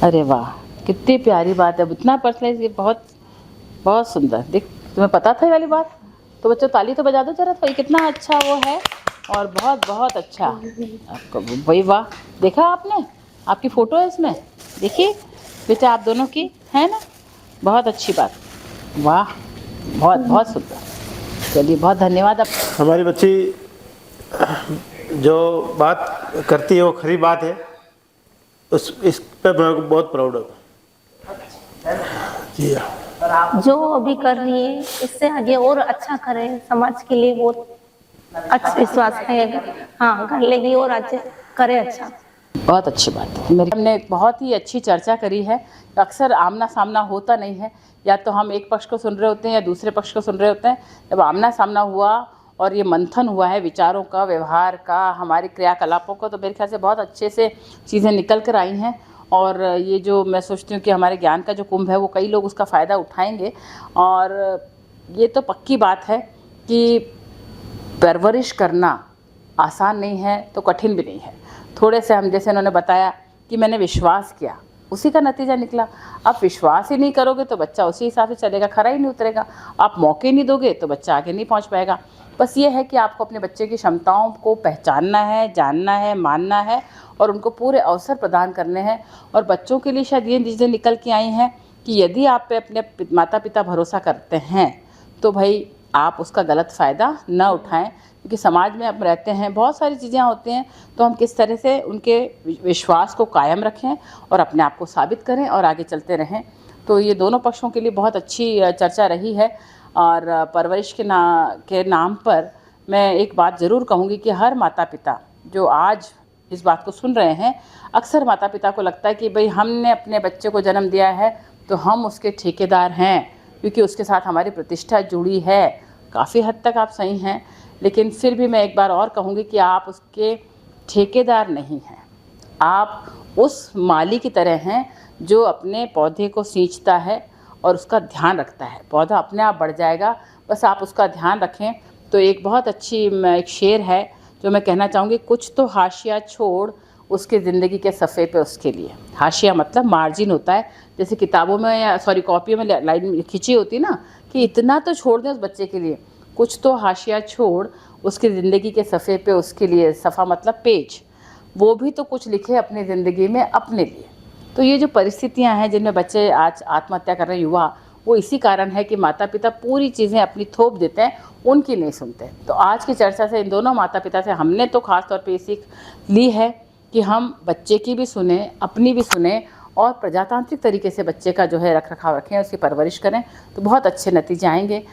अरे वाह, कितनी प्यारी बात है, इतना पर्सनलाइज, ये बहुत बहुत सुंदर। देख, तुम्हें पता था ये वाली बात? तो बच्चों ताली तो बजा दो जरा, तो ये कितना अच्छा वो है, और बहुत बहुत अच्छा आपको। भाई वाह, देखा आपने, आपकी फ़ोटो है इसमें, देखिए बेटा आप दोनों की है ना, बहुत अच्छी बात। वाह, बहुत बहुत सुंदर। चलिए, बहुत धन्यवाद। आप हमारी बच्ची जो बात करती है वो खरी बात है, इस पर मैं बहुत प्राउड हूँ। जी हाँ। और आप जो अभी कर रही है इससे आगे और अच्छा करे, समाज के लिए बहुत अच्छा विश्वास है। हाँ, कर लेगी और अच्छे करे अच्छा। बहुत अच्छी बात है। मेरे हमने बहुत ही अच्छी चर्चा करी है। अक्सर आमना सामना होता नहीं है, या तो हम एक पक्ष को सुन रहे होते हैं या दूसरे पक्ष को सुन रहे होते हैं। जब आमना सामना हुआ और ये मंथन हुआ है विचारों का, व्यवहार का, हमारे क्रियाकलापों का, तो मेरे ख्याल से बहुत अच्छे से चीज़ें निकल कर आई हैं। और ये जो मैं सोचती हूँ कि हमारे ज्ञान का जो कुंभ है वो कई लोग उसका फ़ायदा उठाएंगे। और ये तो पक्की बात है कि परवरिश करना आसान नहीं है तो कठिन भी नहीं है। थोड़े से हम, जैसे उन्होंने बताया कि मैंने विश्वास किया, उसी का नतीजा निकला। आप विश्वास ही नहीं करोगे तो बच्चा उसी हिसाब से चलेगा, खरा ही नहीं उतरेगा। आप मौके नहीं दोगे तो बच्चा आगे नहीं पहुंच पाएगा। बस ये है कि आपको अपने बच्चे की क्षमताओं को पहचानना है, जानना है, मानना है और उनको पूरे अवसर प्रदान करने हैं। और बच्चों के लिए शायद ये चीज़ें निकल के आई हैं कि यदि आप पे अपने माता पिता भरोसा करते हैं तो भाई आप उसका गलत फ़ायदा न उठाएं, क्योंकि समाज में अब रहते हैं, बहुत सारी चीज़ें होती हैं। तो हम किस तरह से उनके विश्वास को कायम रखें और अपने आप को साबित करें और आगे चलते रहें। तो ये दोनों पक्षों के लिए बहुत अच्छी चर्चा रही है। और परवरिश के नाम पर मैं एक बात ज़रूर कहूँगी कि हर माता पिता जो आज इस बात को सुन रहे हैं, अक्सर माता पिता को लगता है कि भाई हमने अपने बच्चे को जन्म दिया है तो हम उसके ठेकेदार हैं, क्योंकि उसके साथ हमारी प्रतिष्ठा जुड़ी है। काफ़ी हद तक आप सही हैं, लेकिन फिर भी मैं एक बार और कहूँगी कि आप उसके ठेकेदार नहीं हैं। आप उस माली की तरह हैं जो अपने पौधे को सींचता है और उसका ध्यान रखता है। पौधा अपने आप बढ़ जाएगा, बस आप उसका ध्यान रखें। तो एक बहुत अच्छी एक शेर है जो मैं कहना चाहूँगी, कुछ तो हाशिया छोड़ उसके ज़िंदगी के सफ़े पे उसके लिए। हाशिया मतलब मार्जिन होता है, जैसे किताबों में या कॉपियों में लाइन खिंची होती ना कि इतना तो छोड़ दें उस बच्चे के लिए। कुछ तो हाशिया छोड़ उसकी ज़िंदगी के सफ़े पे उसके लिए, सफ़ा मतलब पेज, वो भी तो कुछ लिखे अपनी ज़िंदगी में अपने लिए। तो ये जो परिस्थितियां हैं जिनमें बच्चे आज आत्महत्या कर रहे हैं, युवा, वो इसी कारण है कि माता पिता पूरी चीज़ें अपनी थोप देते हैं, उनकी नहीं सुनते। तो आज की चर्चा से इन दोनों माता पिता से हमने तो ख़ास तौर पे ये सीख ली है कि हम बच्चे की भी सुने, अपनी भी सुने और प्रजातांत्रिक तरीके से बच्चे का जो है रख रखाव रखें, उसकी परवरिश करें, तो बहुत अच्छे नतीजे आएंगे।